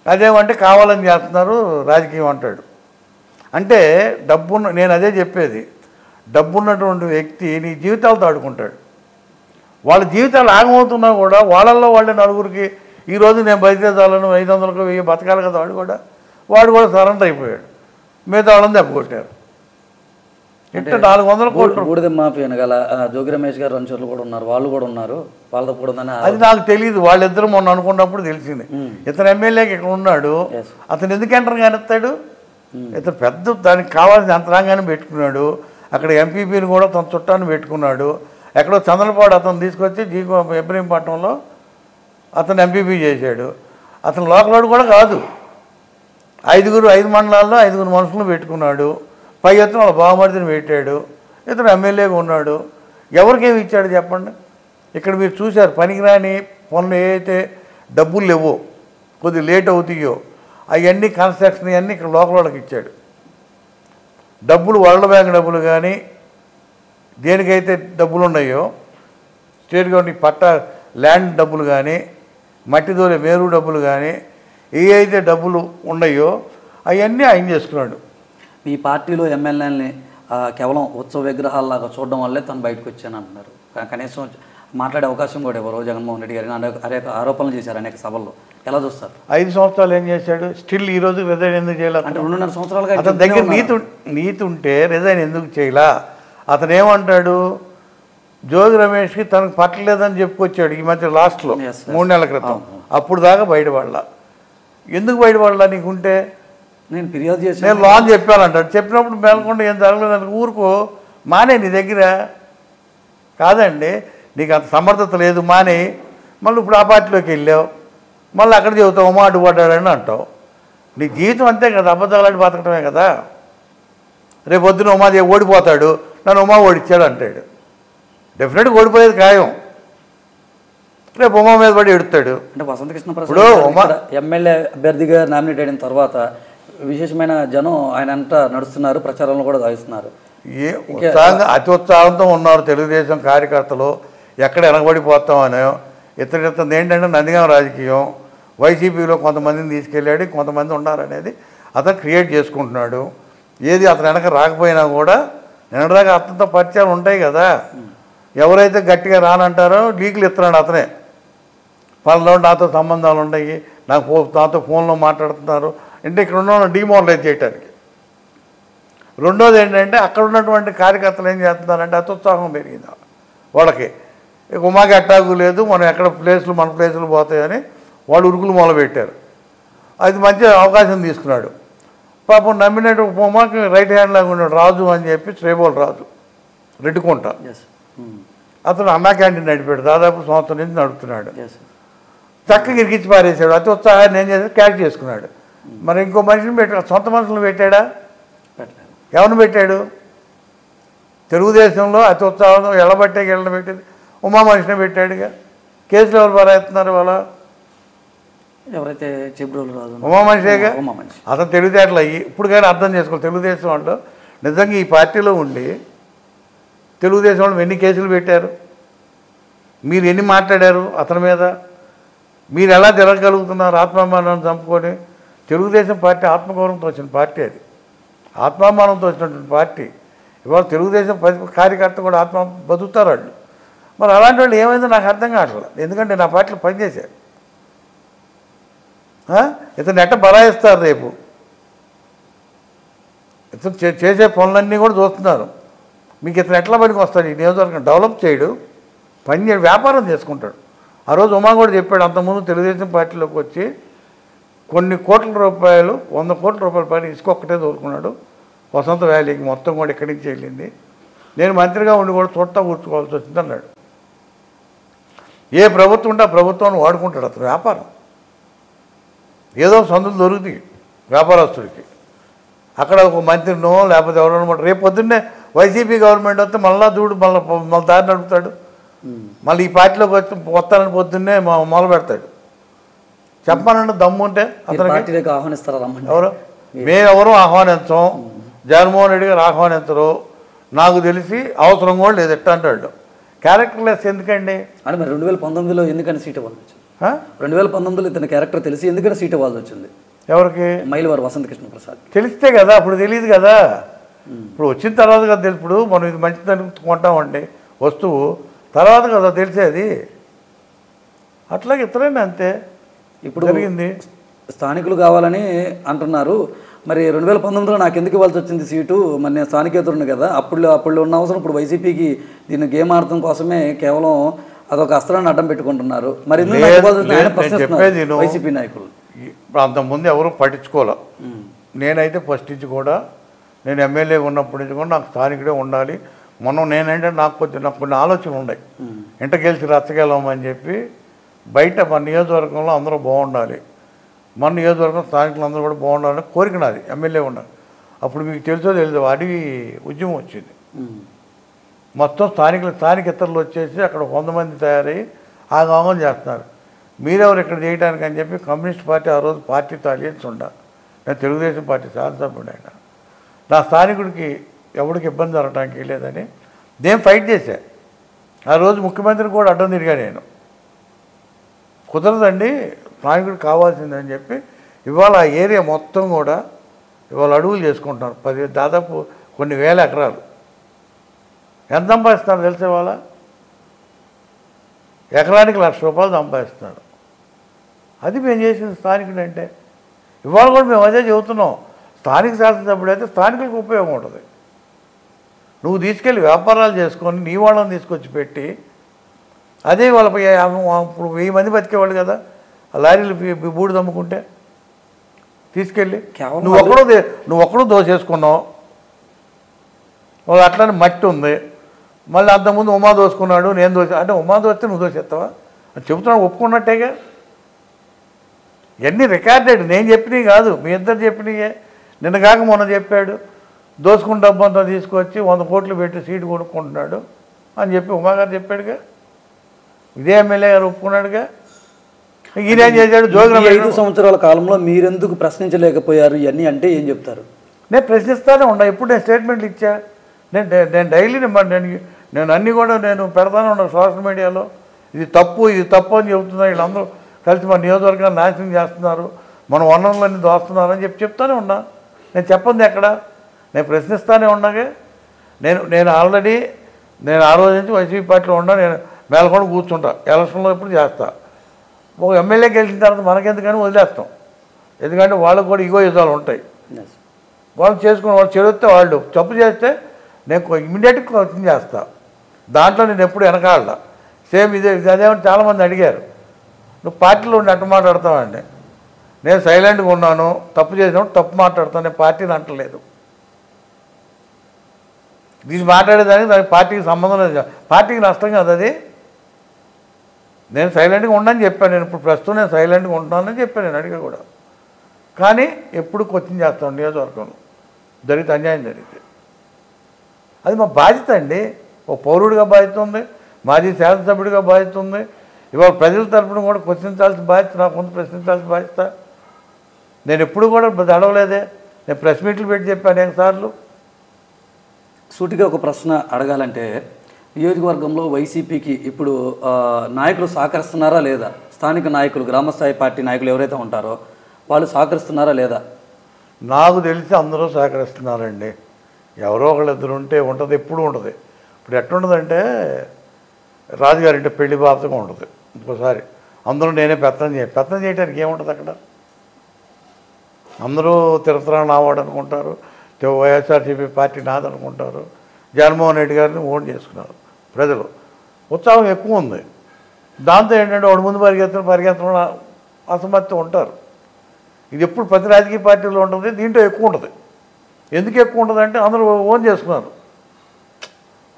అదేమంటే కావాలని చేస్తున్నారు రాజకీయం అంటాడు. అంటే డబ్బున్న, నేను అదే చెప్పేది, డబ్బున్నటువంటి వ్యక్తి నీ జీవితాలతో ఆడుకుంటాడు. వాళ్ళ జీవితాలు ఆగమవుతున్నా కూడా వాళ్ళల్లో వాళ్ళే నలుగురికి ఈరోజు నేను బతికేదాలను 500కు 1000 బతకాలి కదా వాడు కూడా సరెండర్ అయిపోయాడు. మిగతా వాళ్ళని దెబ్బకొట్టారు. ఇట్లా 400 కోట్లు. బూడిద మాఫీ అనగల జోగి రమేష్ గారు రంచర్లు కూడా ఉన్నారు, వాళ్ళు కూడా ఉన్నారు, వాళ్ళతో కూడా అది నాకు తెలియదు. వాళ్ళిద్దరు మొన్న అనుకున్నప్పుడు తెలిసింది. ఇతను ఎమ్మెల్యేకి ఇక్కడ ఉన్నాడు, అతను ఎందుకు ఎంటర్ కానిస్తాడు? ఇతను పెద్ద దానికి కావాల్సిన యంత్రాంగాన్ని పెట్టుకున్నాడు. అక్కడ ఎంపీపీని కూడా తన చుట్టాన్ని పెట్టుకున్నాడు. ఎక్కడో చంద్రపాడు అతను తీసుకొచ్చి ఇబ్రహీంపట్నంలో అతను ఎంపీపీ చేశాడు. అతను లోకల్ కూడా కాదు. 5 మండలాల్లో 5 మనుషులను పెట్టుకున్నాడు. పై ఎత్తున వాళ్ళ బావమరిదిని పెట్టాడు. ఇతను ఎమ్మెల్యేగా ఉన్నాడు. ఎవరికేమి ఇచ్చాడు చెప్పండి? ఇక్కడ మీరు చూశారు పనికిరాని పనులు ఏవైతే డబ్బులు లేవో, కొద్దిగా లేట్ అవుతాయో అవన్నీ కన్స్ట్రక్షన్ అన్నీ ఇక్కడ లోకల్ వాళ్ళకి ఇచ్చాడు. డబ్బులు వరల్డ్ బ్యాంక్ డబ్బులు కానీ దేనికైతే డబ్బులు ఉన్నాయో స్టేట్ గవర్నమెంట్ పట్టా ల్యాండ్ డబ్బులు కానీ మట్టి దోలే మేరు డబ్బులు కానీ ఏ అయితే డబ్బులు ఉన్నాయో అవన్నీ ఆయన చేసుకున్నాడు. మీ పార్టీలో ఎమ్మెల్యేలని కేవలం ఉత్సవ విగ్రహాల్లాగా చూడడం వల్లే తను బయటకు వచ్చాను అంటున్నారు. కనీసం మాట్లాడే అవకాశం కూడా ఎవరో జగన్మోహన్ రెడ్డి గారిని అనేక ఆరోపణలు చేశారు అనేక సభల్లో. ఎలా చూస్తారు? 5 సంవత్సరాలు ఏం చేశాడు? స్టిల్ ఈ రోజు రిజైన్ ఎందుకు చేయలేదు? అంటే 2.5 సంవత్సరాలుగా అతని దగ్గర నీతి ఉంటే రిజైన్ ఎందుకు చేయలా? అతను ఏమంటాడు? జోగి రమేష్కి తనకు పట్టలేదని చెప్పుకొచ్చాడు ఈ మధ్య లాస్ట్లో 3 నెలల క్రితం. అప్పుడు దాకా బయటపడలా. ఎందుకు బయటపడలా? నీకుంటే నేను ఫిర్యాదు చేసి నేను లాన్ చెప్పానంటాడు. చెప్పినప్పుడు మేలకుండా ఏం జరగలేదు ఊరుకో మానే. నీ దగ్గర కాదండి, నీకు అంత సమర్థత లేదు మానే. మళ్ళీ ఇప్పుడు ఆ పార్టీలోకి వెళ్ళావు, మళ్ళీ అక్కడ చెబుతావు ఉమా అడ్డుపడ్డాడని అంటావు. నీ జీవితం అంతే కదా, అబద్ధాలాంటి బతకటమే కదా. రేపు పొద్దున ఉమా ఓడిపోతాడు, నన్ను ఉమా ఓడిచ్చాడు అంటాడు. డెఫినెట్గా ఓడిపోయేది ఖాయం. రేపు ఉమా మీద పడి ఎడుతాడు. అంటే వసంత కృష్ణ ప్రసాద్ ఎమ్మెల్యే అభ్యర్థిగా నామినేట్ అయిన తర్వాత విశేషమైన జనం ఆయన అంతా నడుస్తున్నారు, ప్రచారంలో కూడా సాగిస్తున్నారు. ఉత్సాహంగా అతి ఉత్సాహంతో ఉన్నారు తెలుగుదేశం కార్యకర్తలు. ఎక్కడ వెనకబడిపోతామనో ఇతర ఏంటంటే నందిగామ రాజకీయం. వైసీపీలో కొంతమందిని తీసుకెళ్ళాడు, కొంతమంది ఉన్నారనేది అతను క్రియేట్ చేసుకుంటున్నాడు. ఏది అతను వెనక రాకపోయినా కూడా నిన్నదాకా అతనితో పరిచయాలు ఉంటాయి కదా. ఎవరైతే గట్టిగా రానంటారో లీకులు ఇస్తున్నాడు అతనే. పనులో నాతో సంబంధాలు ఉన్నాయి, నాతో ఫోన్లో మాట్లాడుతున్నారు అంటే ఇక్కడ ఉన్న డిమోరలైజ్ చేయడానికి. రెండోది ఏంటంటే అక్కడ ఉన్నటువంటి కార్యకర్తలు ఏం చేస్తున్నారంటే అత్యుత్సాహం పెరిగింది వాళ్ళకి. ఉమాకి అట్టాకు లేదు, మనం ఎక్కడ మన ప్లేసులు పోతాయని వాళ్ళు ఉరుకులు మొదలుపెట్టారు. అది మంచి అవకాశం తీసుకున్నాడు. పాపం నమ్మినట్టు ఉమాకి రైట్ హ్యాండ్ లాగా ఉన్నాడు రాజు అని చెప్పి, శ్రీబోల్ రాజు రెడ్డికుంట. అతను అన్నా క్యాంటీన్ నడిపాడు, దాదాపు సంవత్సరం నుంచి నడుపుతున్నాడు. చక్కగా ఇరికిచ్చి పారేశాడు. అతి ఉత్సాహాన్ని ఏం చేశాడు? క్యాచ్ చేసుకున్నాడు. మరి ఇంకో మనిషిని పెట్టాడు, సొంత మనుషులను పెట్టాడా? ఎవరిని పెట్టాడు? తెలుగుదేశంలో అతి ఉత్సాహం ఎళ్ళబట్టే పెట్టేది ఉమా మనిషిని పెట్టాడుగా. కేసులు ఎవరు బరాయిస్తున్నారు వాళ్ళ? ఎవరైతే చెబ్రోలు రాజు ఉమా మనిషేగా. అతను తెలివితేటలు అయ్యి ఇప్పుడు కానీ అర్థం చేసుకోవాలి. తెలుగుదేశం వాళ్ళు నిజంగా ఈ పార్టీలో ఉండి తెలుగుదేశం వాళ్ళు ఎన్ని కేసులు పెట్టారు, మీరు ఎన్ని మాట్లాడారు అతని మీద, మీరు ఎలా తిరగలుగుతున్నారు ఆత్మాభిమానాన్ని చంపుకొని? తెలుగుదేశం పార్టీ ఆత్మగౌరవంతో వచ్చిన పార్టీ, అది ఆత్మాభిమానంతో వచ్చినటువంటి పార్టీ. ఇవాళ తెలుగుదేశం కార్యకర్త కూడా ఆత్మ బతుకుతారు వాళ్ళు. మరి అలాంటి వాళ్ళు ఏమైందో నాకు అర్థం కావట్లేదు. ఎందుకంటే నా పార్టీలో పనిచేశారు. ఇతను ఎట్ట బలాయిస్తారు రేపు. ఇతను చేసే పనులన్నీ కూడా చూస్తున్నారు. మీకు ఇతను ఎట్లా పనికి వస్తాడు? ఈ నియోజకవర్గం డెవలప్ చేయడు, పని చేయడు, వ్యాపారం చేసుకుంటాడు. ఆ రోజు ఉమా కూడా చెప్పాడు, అంతకుముందు తెలుగుదేశం పార్టీలోకి వచ్చి కొన్ని కోట్ల రూపాయలు 100 కోట్ల రూపాయల పైన ఇసుక ఒక్కటే దొరుకున్నాడు. వసంత వ్యాలీకి మొత్తం కూడా ఇక్కడి నుంచి వెళ్ళింది. నేను మంత్రిగా ఉండి కూడా చుట్టా కూర్చుకోవాల్సి వచ్చింది అన్నాడు. ఏ ప్రభుత్వం ఉంటే ఆ ప్రభుత్వాన్ని వాడుకుంటాడు అతను. వ్యాపారం ఏదో సందులు దొరుకుతాయి వ్యాపారస్తుడికి. అక్కడ ఒక మంత్రినో లేకపోతే ఎవరన్నమాట. రేపు పొద్దున్నే వైసీపీ గవర్నమెంట్ వస్తే మళ్ళా చూడు మళ్ళీ దారి నడుపుతాడు. మళ్ళీ ఈ పార్టీలోకి వచ్చి వస్తానని పొద్దున్నే మొదలు పెడతాడు. చెప్పానంటే దమ్ము ఉంటే అతనికి ఆహ్వానిస్తారా? ఎవరు? మేమెవరూ ఆహ్వానించం, జగన్మోహన్ రెడ్డి గారు ఆహ్వానించరు, నాకు తెలిసి అవసరం కూడా లేదు ఎట్ట అంటాడు. క్యారెక్టర్లెస్ ఎందుకండి? అంటే మరి 2019లో ఎందుకని సీట్ ఇవ్వాల్సి వచ్చింది? 2019లో ఇతని క్యారెక్టర్ తెలిసి ఎందుకని సీట్ ఇవ్వాల్సి వచ్చింది? ఎవరికి? మైలవారు వసంత కృష్ణ ప్రసాద్. తెలిస్తే కదా, అప్పుడు తెలియదు కదా. ఇప్పుడు వచ్చిన తర్వాత కదా తెలుసు. ఇప్పుడు మనం ఇది మంచిదని కొంటామండి వస్తువు, తర్వాత కదా తెలిసేది. అట్లాగే ఇతరైనా అంతే. ఇప్పుడు జరిగింది. స్థానికులు కావాలని అంటున్నారు. మరి 2019లో నాకు ఎందుకు ఇవ్వాల్సి వచ్చింది సీటు? మరి నేను స్థానికేతరుని కదా. అప్పుడు ఉన్న అవసరం ఇప్పుడు వైసీపీకి దీన్ని గేమ్ ఆడటం కోసమే కేవలం అదొక అస్త్రాన్ని అడ్డం పెట్టుకుంటున్నారు. మరి చెప్పేది వైసీపీ నాయకులు అంతకుముందు ఎవరు పట్టించుకోలే. నేనైతే ఫస్ట్ నుంచి కూడా నేను ఎమ్మెల్యే ఉన్నప్పటి నుంచి కూడా నాకు స్థానికుడే ఉండాలి, మొన్న నేనంటే నాకు కొన్ని ఆలోచనలు ఉన్నాయి. ఇంట గెలిచి రచ్చగలమని చెప్పి బయట మన నియోజకవర్గంలో అందరూ బాగుండాలి, మన నియోజకవర్గం స్థానికులు అందరూ కూడా బాగుండాలని కోరిక నాది. ఎమ్మెల్యే ఉండాలి. అప్పుడు మీకు తెలుసో తెలియదు అడవి ఉద్యమం వచ్చింది. మొత్తం స్థానికేతరులు వచ్చేసి అక్కడ 100 మంది తయారయ్యి ఆగమనం చేస్తున్నారు. మీరెవరు ఇక్కడ చేయడానికి అని చెప్పి కమ్యూనిస్ట్ పార్టీ ఆ రోజు పార్టీతో అలియన్స్ ఉండ. నేను తెలుగుదేశం పార్టీ శాసనసభ్యుడు అయినా నా స్థానికుడికి ఎవరికి ఇబ్బంది జరగడానికి లేదని నేను ఫైట్ చేశా. ఆ రోజు ముఖ్యమంత్రిని కూడా అడ్డం తిరిగా నేను. కుదరదండి, స్థానికుడు కావాల్సిందని చెప్పి ఇవాళ ఆ ఏరియా మొత్తం కూడా ఇవాళ అడుగులు చేసుకుంటున్నారు. దాదాపు కొన్ని వేల ఎకరాలు. ఎంత సంపాదిస్తున్నారు తెలిసే వాళ్ళ ఎకరానికి ₹1,00,000 సంపాదిస్తున్నారు. అది మేము చేసిన స్థానికుడు అంటే. ఇవాళ కూడా మేము అదే చెబుతున్నాం. స్థానిక శాసనసభ్యుడు అయితే స్థానికులకు ఉపయోగం ఉంటుంది. నువ్వు తీసుకెళ్ళి వ్యాపారాలు చేసుకొని నీ వాళ్ళని తీసుకొచ్చి పెట్టి అదే వాళ్ళపై ఇప్పుడు 1000 మంది బతికేవాళ్ళు కదా ఆ లారీలు బూడిద అమ్ముకుంటే తీసుకెళ్ళి నువ్వు ఒక్కడూ దోసేసుకున్నావు. వాళ్ళు అట్లనే మట్టి ఉంది. మళ్ళీ అంతకుముందు ఉమా దోసుకున్నాడు, నేను అంటే ఉమా దోస్తే నువ్వు దోసేస్తావా అని చెబుతున్నావు. ఒప్పుకున్నట్టేగా. ఇవన్నీ రికార్డెడ్. నేను చెప్పినవి కాదు, మీ ఇద్దరు చెప్పినవే. నిన్న కాక మొన్న చెప్పాడు దోసుకున్న డబ్బు అంతా తీసుకొచ్చి 100 కోట్లు పెట్టి సీటు కొనుక్కుంటున్నాడు అని చెప్పి ఉమాగారు చెప్పాడుగా. ఇదే ఎమ్మెల్యే గారు ఒప్పుకున్నాడుగా. ఈయనేం చేశాడు? జోగిరామ్ 5 సంవత్సరాల కాలంలో మీరెందుకు ప్రశ్నించలేకపోయారు ఇవన్నీ అంటే ఏం చెప్తారు? నేను ప్రశ్నిస్తానే ఉన్నా. ఎప్పుడు నేను స్టేట్మెంట్లు ఇచ్చా. నేను డైలీ నేను అన్నీ కూడా నేను పెడతానే ఉన్నాను సోషల్ మీడియాలో. ఇది తప్పు అని చెబుతున్నారు. వీళ్ళందరూ కలిసి మన నియోజకవర్గాన్ని నాశనం చేస్తున్నారు, మన వనరులన్నీ దోస్తున్నారు అని చెప్తానే ఉన్నా. నేను చెప్పండి ఎక్కడ. నేను ప్రశ్నిస్తానే ఉన్నాగా. నేను ఆల్రెడీ ఆ రోజు నుంచి వైసీపీ పార్టీలో ఉన్నా. నేను మేలకొండ కూర్చుంటా. ఎలక్షన్లో ఎప్పుడు చేస్తా. ఒక ఎమ్మెల్యే గెలిచిన తర్వాత మనకెందుకని వదిలేస్తాం. ఎందుకంటే వాళ్ళకు కూడా ఇగోయిజాలు ఉంటాయి. వాళ్ళు చేసుకుని వాళ్ళు చెడితే వాళ్ళు తప్పు చేస్తే నేను ఇమ్మీడియట్గా క్వశ్చన్ చేస్తా. దాంట్లో నేను ఎప్పుడు వెనకాడ సేమ్ అదేమని చాలామంది అడిగారు, నువ్వు పార్టీలో ఉండి అట్ట మాట్లాడతావండి. నేను సైలెంట్గా ఉన్నాను. తప్పు చేసినప్పుడు తప్పు మాట్లాడతాను. నేను పార్టీని అంటలేదు. దీన్ని మాట్లాడేదానికి దానికి పార్టీకి సంబంధం లేదు. పార్టీకి నష్టం కదా అది. నేను సైలెంట్గా ఉండని చెప్పాను. నేను ఇప్పుడు ప్రస్తుతం నేను సైలెంట్గా ఉంటున్నానని చెప్పాను. నేను అడిగా కూడా. కానీ ఎప్పుడు క్వశ్చన్ చేస్తాను నియోజకవర్గంలో అన్యాయం జరిగితే. అది మా బాధ్యత అండి. ఒక పౌరుడిగా బాధ్యత ఉంది, మాజీ శాసనసభ్యుడిగా బాధ్యత ఉంది. ఇవాళ ప్రజల తరపున కూడా క్వశ్చనించాల్సిన బాధ్యత నాకు ఉంది, ప్రశ్నించాల్సిన బాధ్యత. నేను ఎప్పుడు కూడా అడగలేదే. నేను ప్రెస్ మీట్లు పెట్టి చెప్పాను అనేక సార్లు. సూటిగా ఒక ప్రశ్న అడగాలంటే నియోజకవర్గంలో వైసీపీకి ఇప్పుడు నాయకులు సహకరిస్తున్నారా లేదా? స్థానిక నాయకులు, గ్రామస్థాయి పార్టీ నాయకులు ఎవరైతే ఉంటారో వాళ్ళు సహకరిస్తున్నారా లేదా? నాకు తెలిసి అందరూ సహకరిస్తున్నారండి. ఎవరో ఒకళ్ళిద్దరు ఉంటే ఉంటుంది, ఎప్పుడు ఉంటుంది. ఇప్పుడు ఎట్లుంటుందంటే రాజుగారింటే పెళ్లి బాధగా ఉంటుంది. ఇంకోసారి అందరూ నేనే పెత్తనం చేయడానికి ఏముంటుంది అక్కడ? అందరూ తిరుపతిరావు నావాడు అనుకుంటారు, వైఎస్ఆర్సీపీ పార్టీ నాదనుకుంటారు. జగన్మోహన్ రెడ్డి గారిని ఓన్ చేసుకున్నారు ప్రజలు. ఉత్సాహం ఎక్కువ ఉంది. దాంతో ఏంటంటే వాడు ముందు పరిగెత్తడం అసమర్థం ఉంటారు. ఇది ఎప్పుడు ప్రతి రాజకీయ పార్టీలో ఉంటుంది. దీంట్లో ఎక్కువ ఉంటుంది. ఎందుకు ఎక్కువ ఉంటుంది అంటే అందరూ ఓన్ చేసుకున్నారు.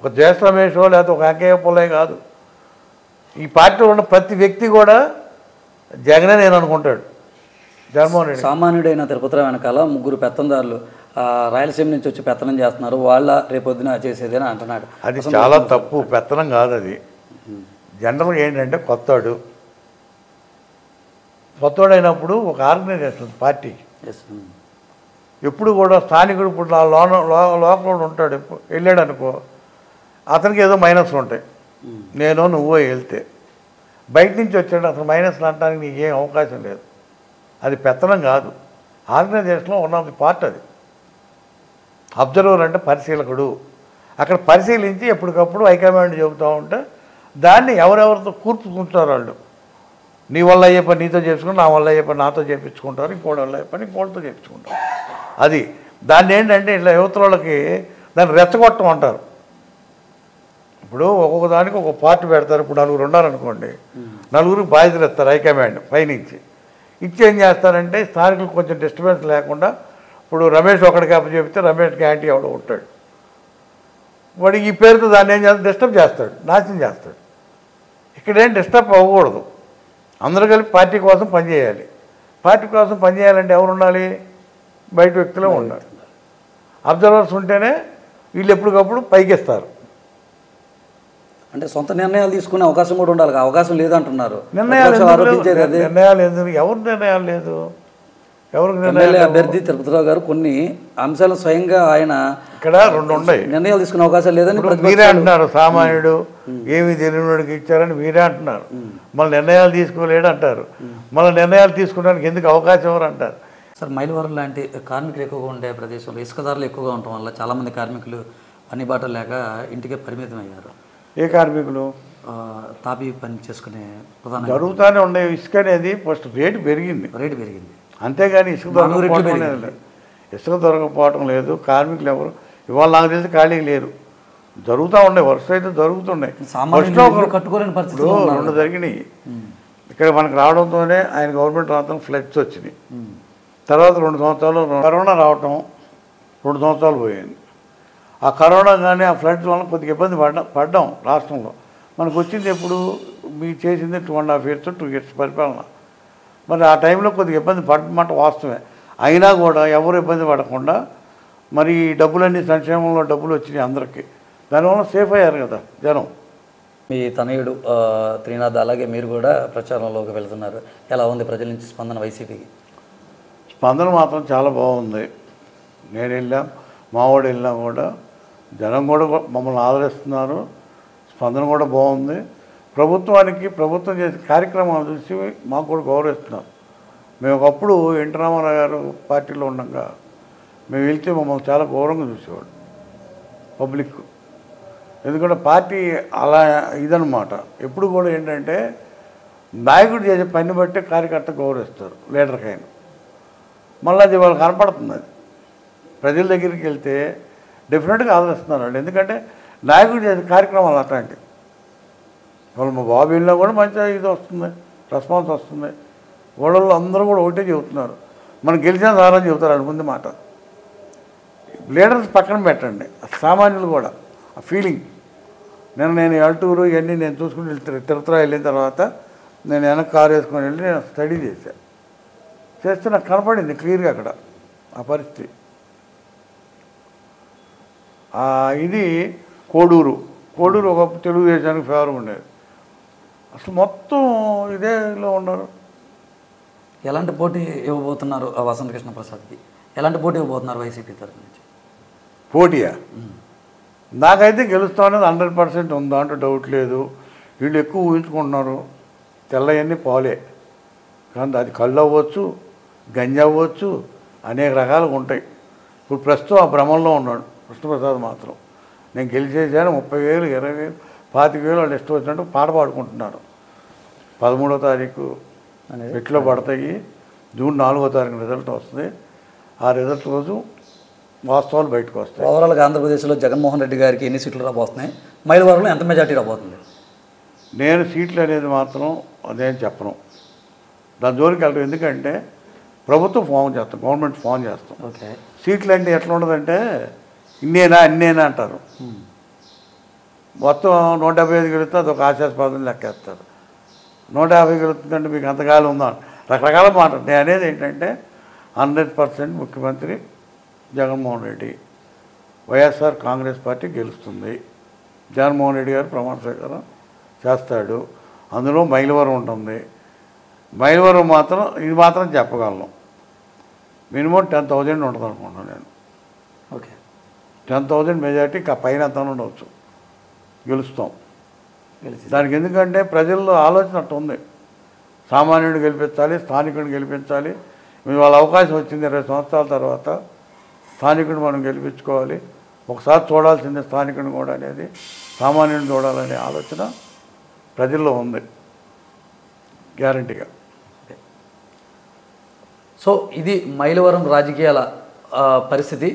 ఒక జయస్ రమేష్ లేకపోతే ఒక అంకయ్య పుల్లయ్య కాదు. ఈ పార్టీలో ఉన్న ప్రతి వ్యక్తి కూడా జగనే నేను అనుకుంటాడు. జగన్మోహన్ రెడ్డి సామాన్యుడైన తిరుపతిరావు వెనకాల 3 పెత్తందారులు రాయలసీమ నుంచి వచ్చి పెత్తనం చేస్తున్నారు, వాళ్ళ రేపొద్దున చేసేదని అంటున్నాడు. అది చాలా తప్పు. పెత్తనం కాదు అది. జనరల్గా ఏంటంటే కొత్తవాడు అయినప్పుడు ఒక ఆర్గనైజేషన్ పార్టీకి ఎప్పుడు కూడా స్థానికుడు ఇప్పుడు లోపల ఉంటాడు. వెళ్ళాడు అనుకో, అతనికి ఏదో మైనస్లు ఉంటాయి. నువ్వో వెళ్తే బయట నుంచి వచ్చాడు, అతను మైనస్లు అనడానికి నీకు ఏం అవకాశం లేదు. అది పెత్తనం కాదు. ఆర్గనైజేషన్లో వన్ ఆఫ్ ది పార్ట్ అది. అబ్జర్వర్ అంటే పరిశీలకుడు. అక్కడ పరిశీలించి ఎప్పటికప్పుడు హైకమాండ్ చెబుతూ ఉంటే దాన్ని ఎవరెవరితో కూర్చుకుంటారు వాళ్ళు. నీ వల్ల అయ్యే పని నీతో చేపించుకుంటారు, నా వల్ల అయ్యే పని నాతో చేయించుకుంటారు, ఇంకోటి వల్ల అయ్యే పని ఇంకోటితో చేయించుకుంటారు. అది దాన్ని ఏంటంటే ఇట్లా యువతల వాళ్ళకి దాన్ని రెచ్చగొట్టం అంటారు. ఇప్పుడు ఒక్కొక్క దానికి ఒక పార్టీ పెడతారు. ఇప్పుడు 4 ఉన్నారనుకోండి, 4 బాధ్యతలు ఇస్తారు హైకమాండ్ పైనుంచి. ఇచ్చి ఏం చేస్తారంటే స్థానికులు కొంచెం డిస్టర్బెన్స్ లేకుండా, ఇప్పుడు రమేష్ ఒకడికి అప్పచెప్తే రమేష్కి యాంటీ ఎవడో ఉంటాడు. వాడికి ఈ పేరుతో దాన్ని ఏం చేస్తాడు, డిస్టర్బ్ చేస్తాడు, నాశనం చేస్తాడు. ఇక్కడేం డిస్టర్బ్ అవ్వకూడదు. అందరూ కలిపి పార్టీ కోసం పనిచేయాలి. పార్టీ కోసం పనిచేయాలంటే ఎవరు ఉండాలి? బయట వ్యక్తులే ఉండాలి. అబ్జర్వర్స్ ఉంటేనే వీళ్ళు ఎప్పటికప్పుడు పైకిస్తారు. అంటే సొంత నిర్ణయాలు తీసుకునే అవకాశం కూడా ఉండాలి. అవకాశం లేదంటున్నారు. నిర్ణయాలు ఎందుకు? ఎవరు నిర్ణయాలు లేదు? ఎవరికి ఎమ్మెల్యే అభ్యర్థి తిరుపతిరావు గారు కొన్ని అంశాలు స్వయంగా ఆయన ఇక్కడ రెండు ఉన్నాయి, నిర్ణయాలు తీసుకునే అవకాశం లేదని మీరే అంటున్నారు. సామాన్యుడు ఏమి తెలియనివాడికి ఇచ్చారని మీరే అంటున్నారు. మళ్ళీ నిర్ణయాలు తీసుకోలేడు అంటారు. మళ్ళీ నిర్ణయాలు తీసుకోవడానికి ఎందుకు అవకాశం ఎవరు అంటారు. సార్, మైలవరం లాంటి కార్మికులు ఎక్కువగా ఉండే ప్రదేశంలో ఇసుకదారులు ఎక్కువగా ఉండటం వల్ల చాలామంది కార్మికులు పని బాట లేక ఇంటికే పరిమితం అయ్యారు. ఏ కార్మికులు? తాపీ పని చేసుకునే ప్రధాన జరుగుతూనే ఉండే. ఇసుక అనేది ఫస్ట్ రేటు పెరిగింది, అంతేగాని ఇసుక దొరకపోవడం లేదు. ఇసుక దొరకపోవటం లేదు. కార్మికులు ఎవరు ఇవాళ నాకు తెలిసి ఖాళీ లేరు. జరుగుతూ ఉండే, వరుస అయితే జరుగుతున్నాయి. కట్టుకోలేని పరిస్థితి రెండు జరిగినాయి. ఇక్కడ మనకు రావడంతోనే ఆయన గవర్నమెంట్ రావడం ఫ్లడ్స్ వచ్చినాయి. తర్వాత 2 సంవత్సరాలు కరోనా రావటం, 2 సంవత్సరాలు పోయింది. ఆ కరోనా కానీ ఆ ఫ్లడ్స్ వల్ల కొద్దిగా ఇబ్బంది పడ్డాం రాష్ట్రంలో. మనకు వచ్చింది ఎప్పుడు? మీరు చేసింది 2.5 years 2 years పరిపాలన. మరి ఆ టైంలో కొద్దిగా ఇబ్బంది పడమంట వాస్తవమే. అయినా కూడా ఎవరు ఇబ్బంది పడకుండా మరి ఈ డబ్బులన్నీ సంక్షేమంలో డబ్బులు వచ్చినాయి అందరికీ. దానివల్ల సేఫ్ అయ్యారు కదా జనం. మీ తనయుడు త్రినాథ్, అలాగే మీరు కూడా ప్రచారంలోకి వెళ్తున్నారు. ఎలా ఉంది ప్రజల నుంచి స్పందన వైసీపీకి? స్పందన మాత్రం చాలా బాగుంది. నేను వెళ్ళాం, మావాడు వెళ్ళినా కూడా జనం కూడా మమ్మల్ని ఆదరిస్తున్నారు. స్పందన కూడా బాగుంది. ప్రభుత్వం చేసే కార్యక్రమాలు చూసి మాకు కూడా గౌరవిస్తున్నారు. మేము ఒకప్పుడు ఎన్టీ రామారావు గారు పార్టీలో ఉండగా మేము వెళ్తే మమ్మల్ని చాలా గౌరవంగా చూసేవాడు పబ్లిక్. ఎందుకంటే పార్టీ అలా ఇదనమాట. ఎప్పుడు కూడా ఏంటంటే నాయకుడు చేసే పని బట్టి కార్యకర్త గౌరవిస్తారు, లీడర్కైనా. మళ్ళీ అది వాళ్ళు కనపడుతుంది. అది ప్రజల దగ్గరికి వెళ్తే డెఫినెట్గా ఆదరిస్తున్నారు వాళ్ళు. ఎందుకంటే నాయకుడు చేసే కార్యక్రమాలు అట్లాంటివి. వాళ్ళు మా బాబు వెళ్ళినా కూడా మంచిగా ఇది వస్తుంది, రెస్పాన్స్ వస్తుంది. వాళ్ళల్లో అందరూ కూడా ఒకటే చెబుతున్నారు, మనం గెలిచిన సారని చెబుతారు. వాళ్ళ ముందు మాట లీడర్స్ పక్కన పెట్టండి, సామాన్యులు కూడా ఆ ఫీలింగ్. నేను అల్టూరు ఇవన్నీ నేను చూసుకుని తిరుపతిలో వెళ్ళిన తర్వాత నేను వెనక్కి కారు వేసుకొని వెళ్ళి నేను స్టడీ చేస్తే నాకు కనపడింది క్లియర్గా అక్కడ ఆ పరిస్థితి. ఇది కోడూరు ఒక తెలుగుదేశానికి ఫేవర్ ఉండేది. అసలు మొత్తం ఇదేలో ఉన్నారు. ఎలాంటి పోటీ ఇవ్వబోతున్నారు వసంత కృష్ణ ప్రసాద్కి? ఎలాంటి పోటీ ఇవ్వబోతున్నారు వైసీపీ తరఫు నుంచి? పోటీయా? నాకైతే గెలుస్తామనేది 100% ఉంది, దాంట్లో డౌట్ లేదు. వీళ్ళు ఎక్కువ ఊహించుకుంటున్నారు. తెల్లయన్నీ పాలే, కానీ అది కళ్ళు అవ్వచ్చు, గంజి అవ్వచ్చు, అనేక రకాలుగా ఉంటాయి. ఇప్పుడు ప్రస్తుతం ఆ భ్రమంలో ఉన్నాడు కృష్ణప్రసాద్ మాత్రం. నేను గెలిచేసాను, 30,000, 20,000, 25,000 వాళ్ళు ఇష్టం వచ్చినట్టు పాట పాడుకుంటున్నారు. 13వ తారీఖు పెట్టులో పడతాయి. జూన్ 4వ తారీఖు రిజల్ట్ వస్తుంది. ఆ రిజల్ట్ రోజు వాస్తవాలు బయటకు వస్తాయి. ఓవరాల్గా ఆంధ్రప్రదేశ్లో జగన్మోహన్ రెడ్డి గారికి ఎన్ని సీట్లు రాబోతున్నాయి? మైలవరంలో ఎంత మెజార్టీ రాబోతుంది? నేను సీట్లు అనేది మాత్రం అదేం చెప్పను, దాని జోలికి వెళ్ళడం. ఎందుకంటే ప్రభుత్వం ఫామ్ చేస్తాం, గవర్నమెంట్ ఫామ్ చేస్తాం. ఓకే. సీట్లు అంటే ఎట్లా ఉండదంటే ఇన్నేనా అంటారు. మొత్తం 175 గెలిస్తే అదొక ఆశాస్పదం లెక్కేస్తారు. 150 గెలుస్తుందంటే మీకు అంతకాలం ఉందా, రకరకాల మాట. నేను అనేది ఏంటంటే 100% ముఖ్యమంత్రి జగన్మోహన్ రెడ్డి, వైఎస్ఆర్ కాంగ్రెస్ పార్టీ గెలుస్తుంది. జగన్మోహన్ రెడ్డి గారు ప్రమాణ స్వీకారం చేస్తాడు. అందులో మైలవరం ఉంటుంది. మైలవరం మాత్రం ఇది మాత్రం చెప్పగలను, మినిమం 10,000 ఉంటుంది అనుకుంటున్నాను నేను. ఓకే. 10,000 మెజార్టీ పైన అంతా ఉండవచ్చు, గెలుస్తాం. దానికి ఎందుకంటే ప్రజల్లో ఆలోచన అట్టు ఉంది, సామాన్యుడిని గెలిపించాలి, స్థానికుడిని గెలిపించాలి. వాళ్ళ అవకాశం వచ్చింది 20 సంవత్సరాల తర్వాత, స్థానికుడిని మనం గెలిపించుకోవాలి. ఒకసారి చూడాల్సిందే స్థానికుడిని కూడా అనేది, సామాన్యుడిని చూడాలనే ఆలోచన ప్రజల్లో ఉంది గ్యారంటీగా. సో ఇది మైలవరం రాజకీయాల పరిస్థితి.